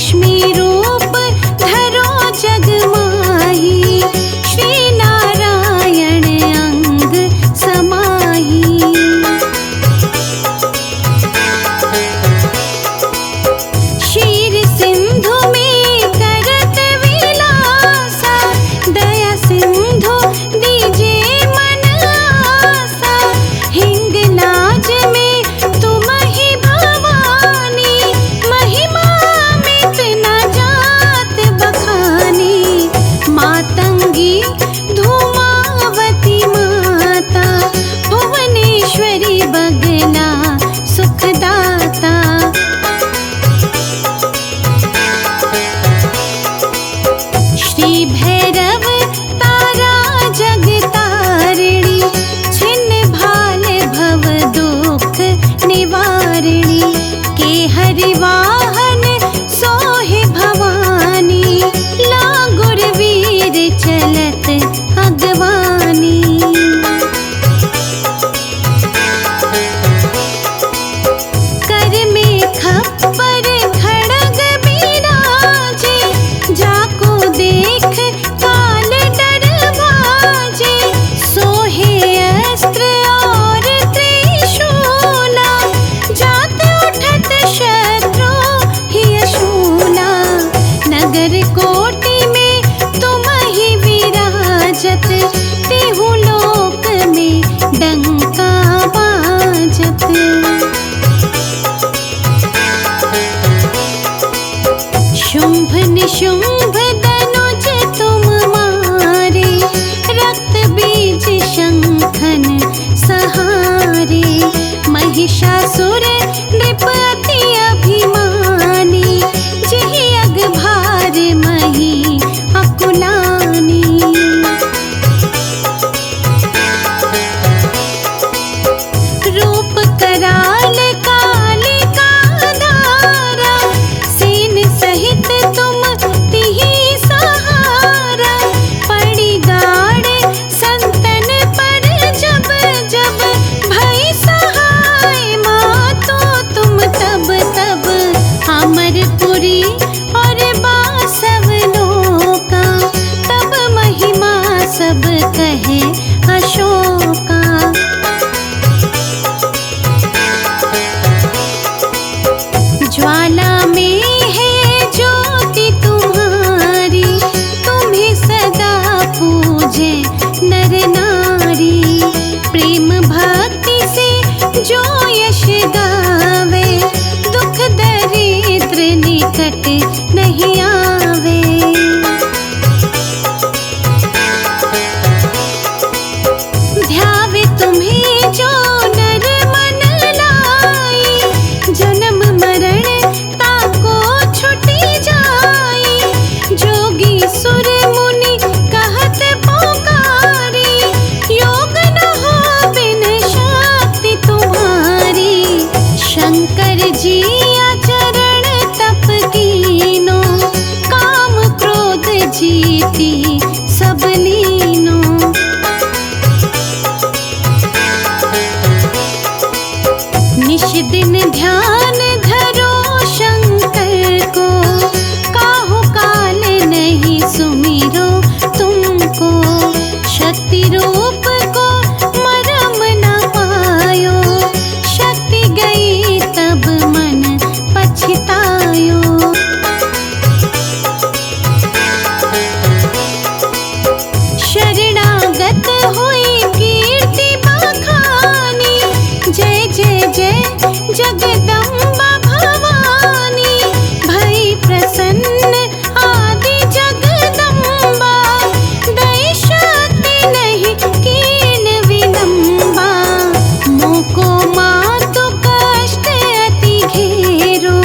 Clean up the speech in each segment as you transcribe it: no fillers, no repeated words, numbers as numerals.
लक्ष्मी रूप धरो जग माही, श्री नारायण अंग समाही। क्षीर सिंधु में करत विलासा, दया सिंधु दीजे मन आसा। हिंगलाज में तुम ही भवानी, महिमा मिट न जात बखानी। मातंगी धूमावती माता, भुवनेश्वरी बगला सुखदाता। श्री भैरव तारा जगतारिणी, छिन्न भाल भव दुख निवारिणी। के हरि वाहन सोहे भवानी, लागुर वीर चलत अगवानी। कर में खप्पर खड़ग बिराजे, जाको देख काल डर भाजे। सोहे अस्त्र और त्रिशूला, जात उठत शत्रु ही अशूला। नगर कोटि में तुम ही विराजत, तेहु लोक में डंका बाजत। शुंभ निशुंभ दनुज तुम मारे, रक्त बीज शंखन सहारे। महिषासुर नृप अति अभिमानी, जेहि अग भार मही अकुलानी। रूप कराल कालिका धारा, सेन सहित तुम तिहि सहारा। पड़ी गाड़ संतन पर जब जब, भई सहाय मातो तुम तब तब। अमरपुरी और बासव लोका, तब महिमा सब कहे अशोका। ज्वाला में है ज्योति तुम्हारी, तुम्हें सदा पूजे नर नारी। प्रेम भक्ति से जो यश गावे, दुख दरिद्र निकट नहीं आवे। ध्यावे तुम्हें जो नर मन लाई, जन्म मरण ताको छुटी जाई। जोगी सुर मुनि कहत पुकारी, योग न हो बिन शक्ति तुम्हारी। शंकर जी आचरण तप कीनो, काम क्रोध जीती सब लीनो। निश दिन ध्यान धरो शंकर को, काहू काल नहीं सुमिरो तुमको। शक्ति रूप को मरम न पायो, शक्ति गई तब मन पछतायो। शरणागत हुई कीर्ति बखानी, जय जय जय जगदम्बा भवानी। भई प्रसन्न आदि जगदम्बा, दई शक्ति नहीं कीन विलंबा। मोको मातु कष्ट अति घेरो,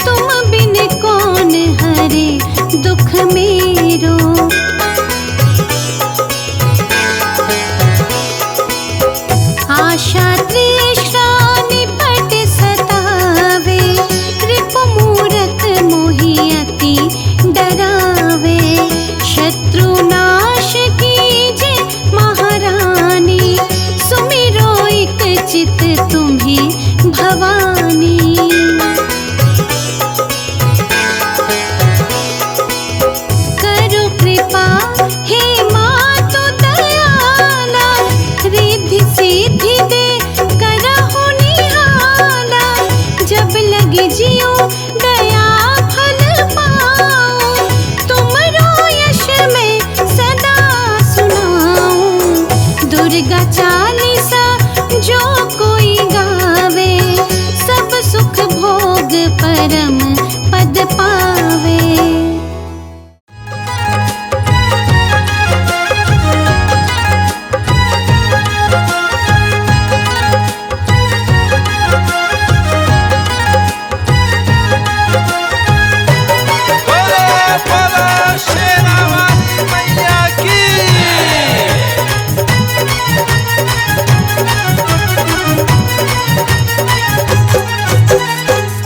तुम बिन कौन हरे दुख मेरो। आशा तृष्णा निपट सता दुर्गा चालीसा जो कोई गावे, सब सुख भोग परम पद पावे।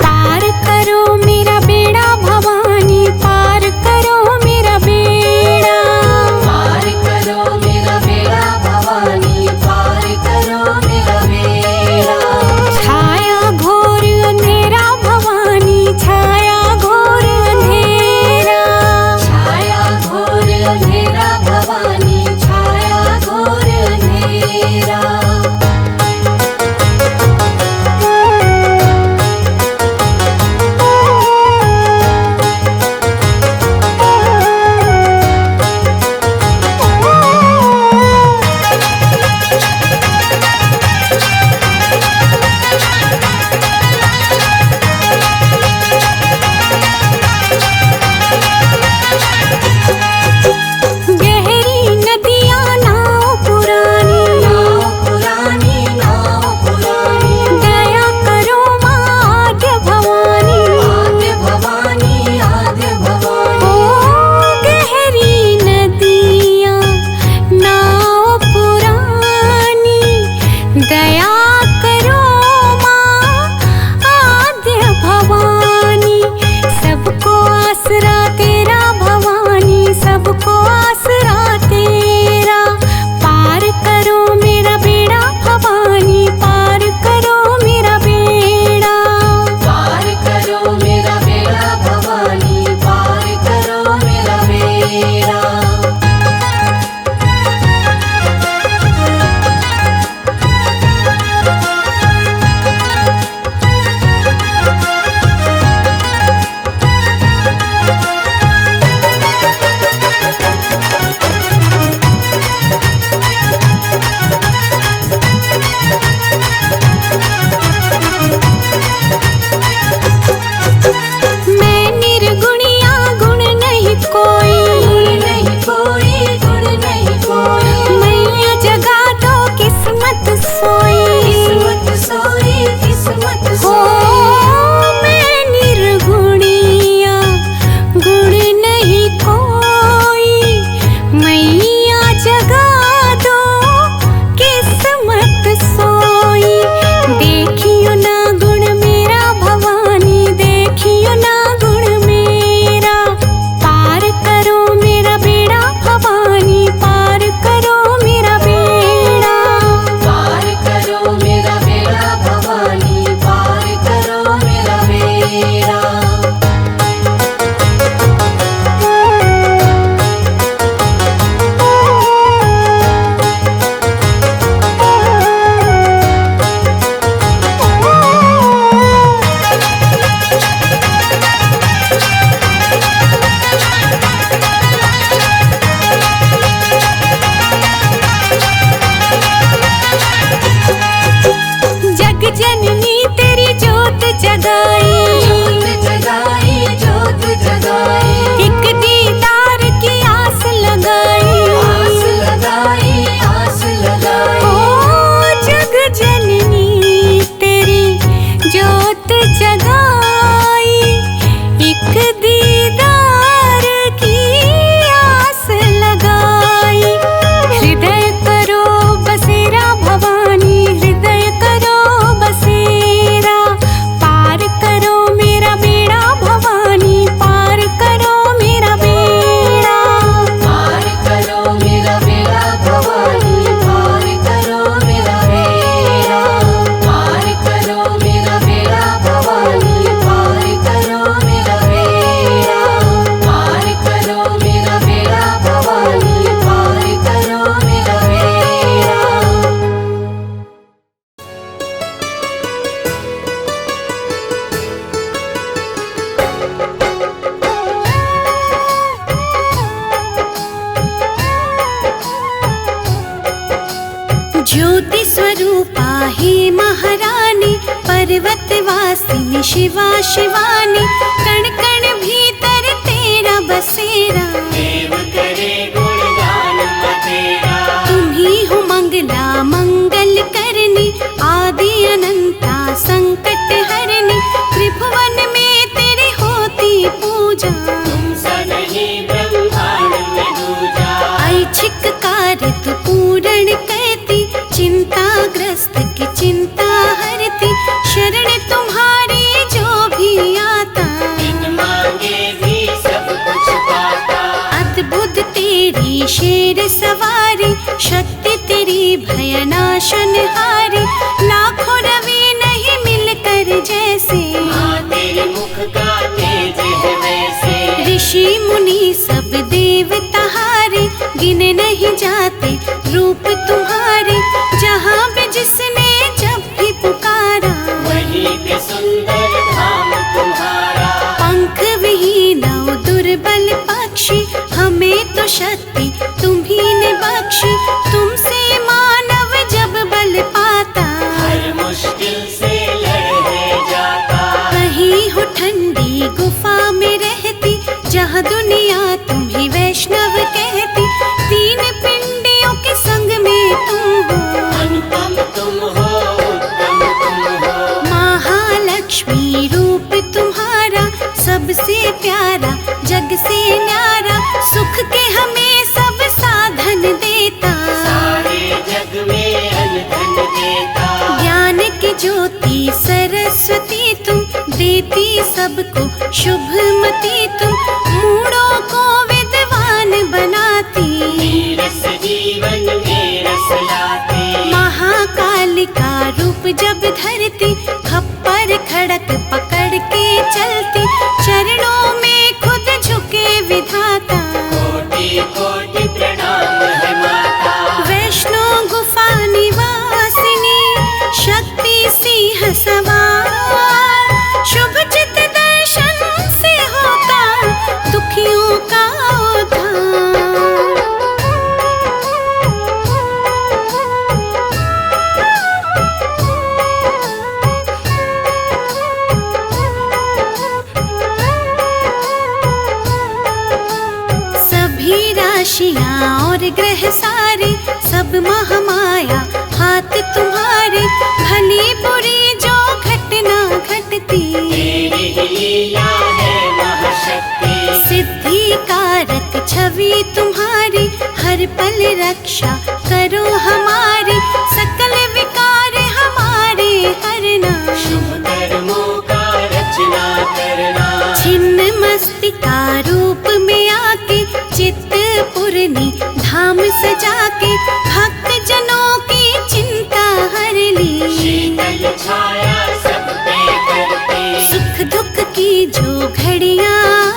पार करो मेरा बेड़ा भवानी, पार ज्योति स्वरूपा हे महारानी, पर्वत वासिनी शिवा शिवानी, कण कण भीतर तेरा बसेरा, देव करे गुणगान तेरा। तुम ही हो मंगला मंगल करनी, आदि अनंता संकट हरनी, त्रिभुवन में तेरी होती पूजा, तुम सा नहीं ब्रह्मांड में दूजा। ऐच्छिक कार्य तू पूर्ण करती, चिंताग्रस्त की चिंता हरती, शरण तुम्हारी जो भी आता, बिन मांगे भी सब कुछ पाता। अद्भुत तेरी शेर सवारी, शक्ति तेरी भयनाशनहारी, लाखों रवि नहीं मिलकर जैसे, हाँ तेरे मुख का तेज है वैसे। ऋषि मुनि सब देवता हारे, गिने नहीं जाते रूप तुम्हारे, जहाँ भी जिसने जब भी पुकारा, वहीं पे सुंदर धाम तुम्हारा। पंख विहीन दुर्बल पक्षी, हमें तो शक्ति तुम्ही ने बख्शी, तुमसे मानव जब बल पाता, हर मुश्किल से लड़ जाता। कहीं हो ठंडी गुफा में रहती, जहाँ दुनिया तुम्हें वैष्णव कहती, तीन पिंडियों के संग में तुम हो, अनुपम तुम हो, उत्तम तुम हो। महालक्ष्मी रूप तुम्हारा, सबसे प्यारा जग से न्यारा, सुख के हमें सब साधन देता, सारे जग में अनधन देता। ज्ञान की ज्योति सरस्वती तुम, देती सबको शुभमती तुम, मूढ़ों को विद्वान बनाती, नीरस जीवन में रस लाती। महाकाल का रूप जब धरती, खप्पर खड़क पकड़ के चलती, चरणों में खुद झुके विधाता, कोटि कोटि प्रणाम है माता। वैष्णो गुफा निवासिनी, शक्ति सिंह सवार, शुभ चित दर्शन से होता दुखियों का उद्धार। सभी राशियां और ग्रह सारे, सब महामाया हाथ तुम्हारे, भली बुरी जो घटना घटती, तेरी ही लीला है महाशक्ति। सिद्धि कारक छवि तुम्हारी, हर पल रक्षा करो हमारी, सकल विकार हमारे हरना, शुभ कर्मों का रचना करना। छिन्न मस्तिका रूप में आके, चित्त पूर्णी धाम सजा के, भक्त जनों की चिंता हर ली, शीतल छाया सब पे करती। सुख दुख की जो घड़ियां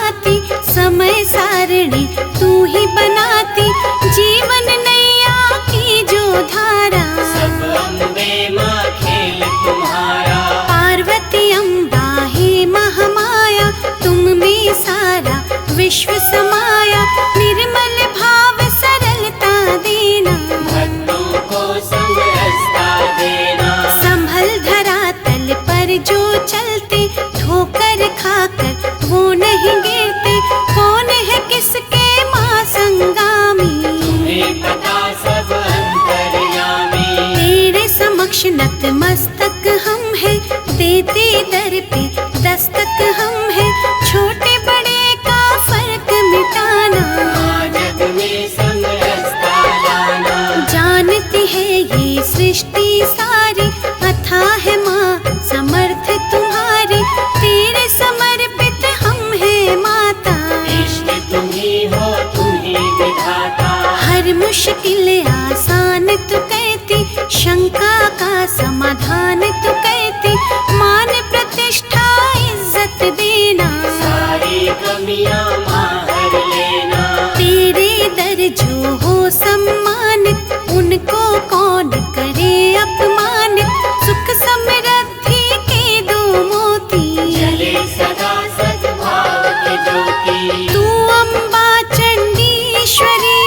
आती, समय सारणी तू ही बनाती, जीवन नैया की जो धारा, सब अम्बे माँ खेल तुम्हारा। पार्वती अम्बा हे महामाया, तुम में सारा विश्व समाया, निर्मल भाव सरलता देना, भक्तों को समरसता देना। संभल धरातल पर जो चलते, ठोकर खाकर वो नहीं गिरते, कौन है किसके माँ संगामी, तुम्हें पता सब अंतर्यामी। तेरे समक्ष नतमस्तक हम है, देते दर पे दस्तक हम है, छोटे बड़े का फर्क मिटाना, माँ जग में समरसता लाना। जानती है ये सृष्टि सारी, अथाह है माँ समर्थ तुम्हारी, तेरे समर्पित हम है माता, इष्ट तुम ही हो तुम ही विधाता। हर मुश्किल आसान तू कहती, शंका का समाधान तू कहती, मान प्रतिष्ठा इज्जत देना, सारी कमियां माँ हर लेना। तेरे दर जो हो सम्मानित, उनको कौन करे अपमानित, सुख समृद्धि के दो मोती, चले सदा सद्भाव के ज्योति। तू अम्बा चंडीश्वरी,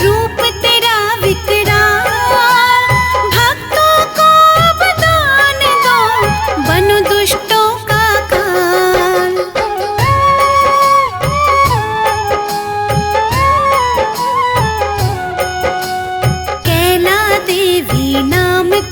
रूप तेरा विकराल,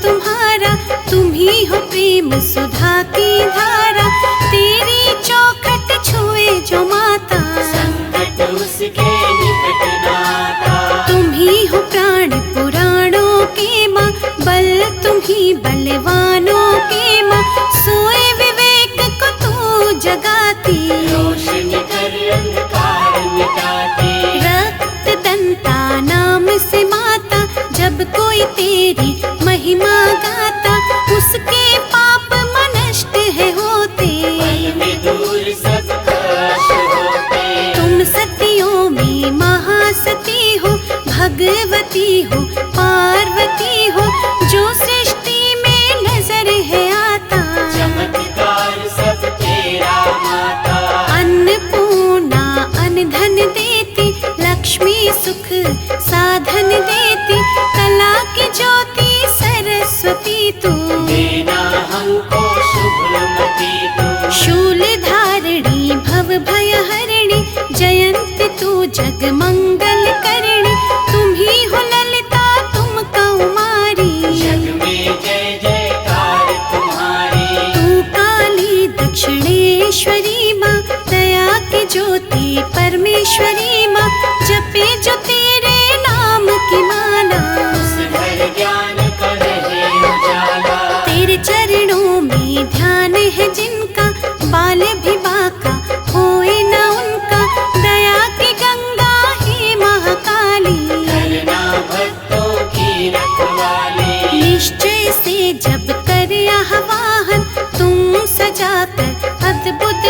तुम्हारा, तुम ही हो प्रेम सुधा की धारा। तेरी चौखट छुए जो माता, संकट उसके निकट नाता। तुम ही हो प्राण पुराणों के माँ, बल तुम ही बलवानों के माँ। सोए विवेक को तू जगाती, रोशनी कर अंधकार मिटाती। रक्त दंता नाम से माता, जब कोई तेरी महिमा गाता, उसके पाप नष्ट है होते। पल में दूर सब कष्ट होते। तुम सतियों में महासती हो, भगवती हो, पार्वती हो, जो सृष्टि में नजर है आता। चमत्कार सब तेरा माता। अन्नपूर्णा अन्न धन देती, लक्ष्मी सुख साधन देती। कला की ज्योति सरस्वती तू, देना हमको शुभमति तू। शूल धारिणी भव भय हरिणी, जयंती तू जग मंगल करणी। तुम ही हो ललिता तुम कौमारी, जग में जय जयकार तुम्हारी। तू काली दक्षिणेश्वरी माँ, दया की ज्योति परमेश्वरी माँ। जपे जो तेरे नाम की माला, उस घर ज्ञान का रहे उजाला। तेरे चरणों में ध्यान है जिनका, बाल भी बाका होए न उनका। दया की गंगा ही महाकाली, करना भक्तों की रखवाली। निश्चय से जब कर आह्वान, तुम सजाकर अद्भुत